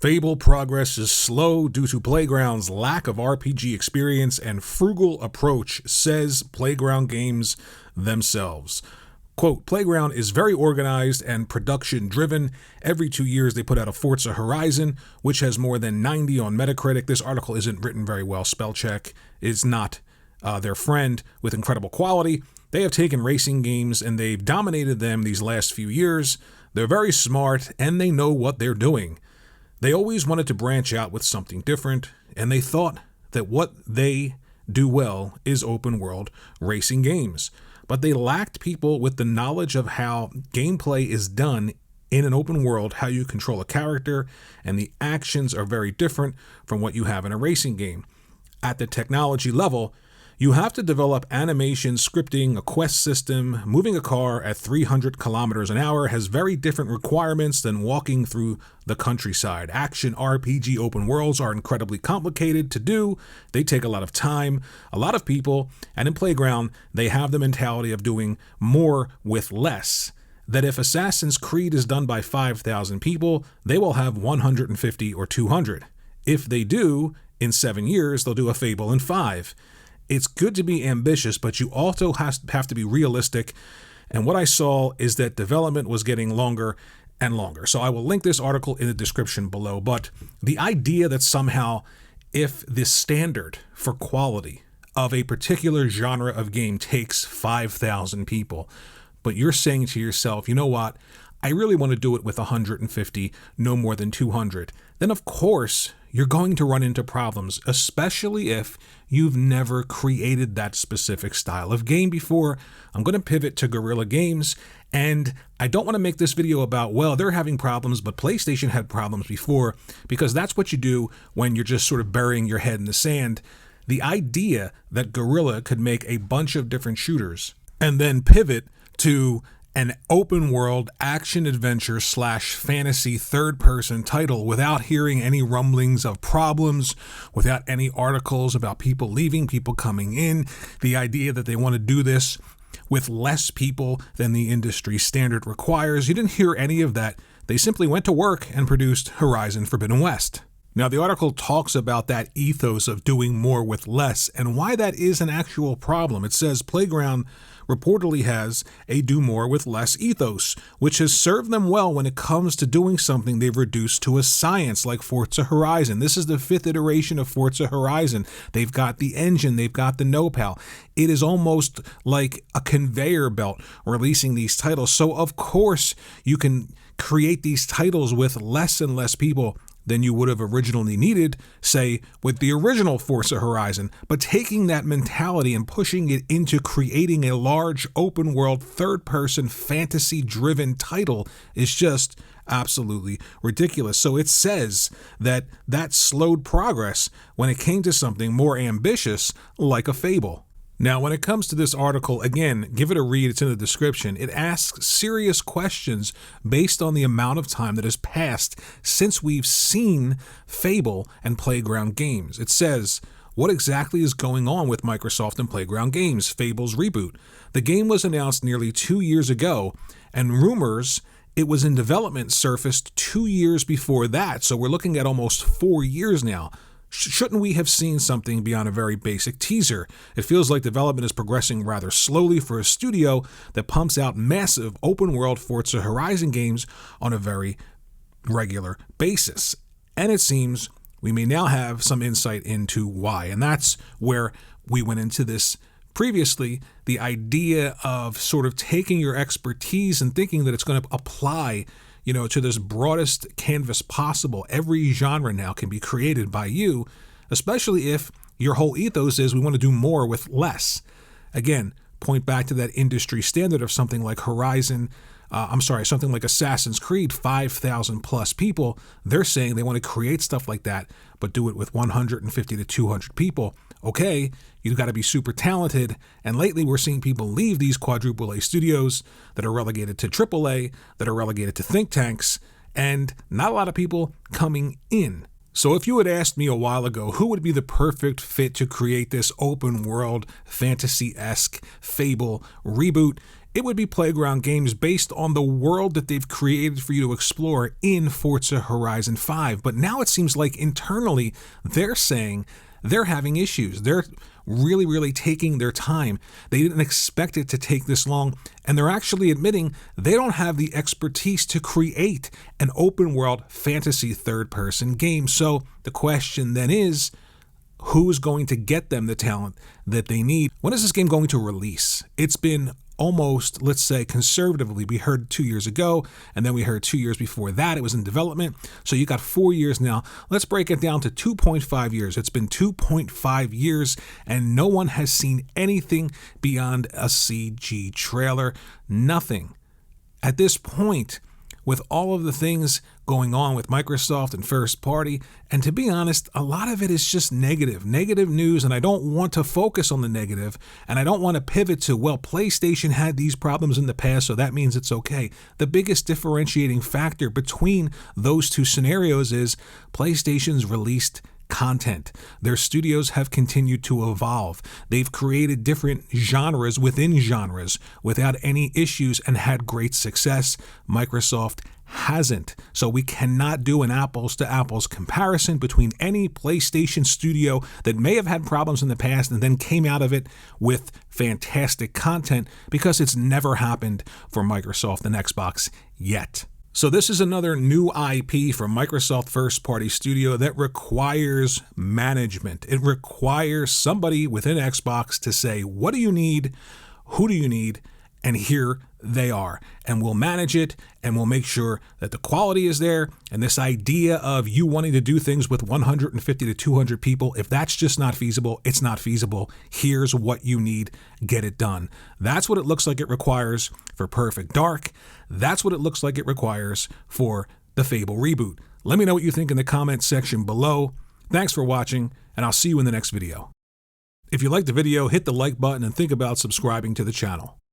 Fable progress is slow due to Playground's lack of RPG experience and frugal approach, says Playground Games themselves. Quote, Playground is very organized and production-driven. Every 2 years they put out a Forza Horizon, which has more than 90 on Metacritic. This article isn't written very well. Spell check is not their friend with incredible quality. They have taken racing games and they've dominated them these last few years. They're very smart and they know what they're doing. They always wanted to branch out with something different, and they thought that what they do well is open world racing games. But they lacked people with the knowledge of how gameplay is done in an open world, how you control a character, and the actions are very different from what you have in a racing game. At the technology level, you have to develop animation, scripting, a quest system. Moving a car at 300 kilometers an hour has very different requirements than walking through the countryside. Action RPG open worlds are incredibly complicated to do. They take a lot of time, a lot of people, and in Playground, they have the mentality of doing more with less. That if Assassin's Creed is done by 5,000 people, they will have 150 or 200. If they do, in 7 years, they'll do a Fable in 5. It's good to be ambitious, but you also have to be realistic. And what I saw is that development was getting longer and longer. So I will link this article in the description below. But the idea that somehow if the standard for quality of a particular genre of game takes 5,000 people, but you're saying to yourself, you know what? I really want to do it with 150, no more than 200. Then of course, you're going to run into problems, especially if you've never created that specific style of game before. I'm going to pivot to Guerrilla Games, and I don't want to make this video about, well, they're having problems, but PlayStation had problems before, because that's what you do when you're just sort of burying your head in the sand. The idea that Guerrilla could make a bunch of different shooters and then pivot to an open world action adventure / fantasy third person title without hearing any rumblings of problems, without any articles about people leaving, people coming in, the idea that they want to do this with less people than the industry standard requires. You didn't hear any of that. They simply went to work and produced Horizon Forbidden West. Now, the article talks about that ethos of doing more with less and why that is an actual problem. It says Playground reportedly has a do more with less ethos, which has served them well when it comes to doing something they've reduced to a science like Forza Horizon. This is the 5th iteration of Forza Horizon. They've got the engine, they've got the know-how. It is almost like a conveyor belt releasing these titles. So of course you can create these titles with less and less people than you would have originally needed, say, with the original Forza Horizon. But taking that mentality and pushing it into creating a large open world third-person fantasy-driven title is just absolutely ridiculous. So it says that slowed progress when it came to something more ambitious like a Fable. Now, when it comes to this article, again, give it a read. It's in the description. It asks serious questions based on the amount of time that has passed since we've seen Fable and Playground Games. It says, what exactly is going on with Microsoft and Playground Games, Fable's reboot? The game was announced nearly 2 years ago, and rumors it was in development surfaced 2 years before that. So we're looking at almost 4 years now. Shouldn't we have seen something beyond a very basic teaser? It feels like development is progressing rather slowly for a studio that pumps out massive open-world Forza Horizon games on a very regular basis. And it seems we may now have some insight into why. And that's where we went into this previously, the idea of sort of taking your expertise and thinking that it's going to apply to this broadest canvas possible. Every genre now can be created by you, especially if your whole ethos is we want to do more with less. Again, point back to that industry standard of something like something like Assassin's Creed, 5,000 plus people. They're saying they want to create stuff like that, but do it with 150 to 200 people. Okay, you've got to be super talented. And lately we're seeing people leave these quadruple A studios that are relegated to triple A, that are relegated to think tanks, and not a lot of people coming in. So if you had asked me a while ago who would be the perfect fit to create this open world fantasy-esque Fable reboot, it would be Playground Games based on the world that they've created for you to explore in Forza Horizon 5. But now it seems like internally they're saying they're having issues. They're really taking their time. They didn't expect it to take this long, and they're actually admitting they don't have the expertise to create an open world fantasy third-person game. So the question then is, who's going to get them the talent that they need? When is this game going to release? It's been almost, let's say conservatively, we heard 2 years ago, and then we heard 2 years before that it was in development. So you got 4 years now. Let's break it down to 2.5 years. It's been 2.5 years, and no one has seen anything beyond a CG trailer. Nothing. At this point, with all of the things going on with Microsoft and first party, and to be honest, a lot of it is just negative news, and I don't want to focus on the negative, and I don't want to pivot to, well, PlayStation had these problems in the past, so that means it's okay. The biggest differentiating factor between those two scenarios is PlayStation's released content. Their studios have continued to evolve. They've created different genres within genres without any issues and had great success. Microsoft hasn't. So we cannot do an apples to apples comparison between any PlayStation studio that may have had problems in the past and then came out of it with fantastic content, because it's never happened for Microsoft and Xbox yet. So this is another new IP from Microsoft First Party Studio that requires management. It requires somebody within Xbox to say, what do you need? Who do you need? And here they are. And we'll manage it, and we'll make sure that the quality is there. And this idea of you wanting to do things with 150 to 200 people, if that's just not feasible, it's not feasible. Here's what you need. Get it done. That's what it looks like it requires for Perfect Dark. That's what it looks like it requires for the Fable reboot. Let me know what you think in the comments section below. Thanks for watching, and I'll see you in the next video. If you liked the video, hit the like button and think about subscribing to the channel.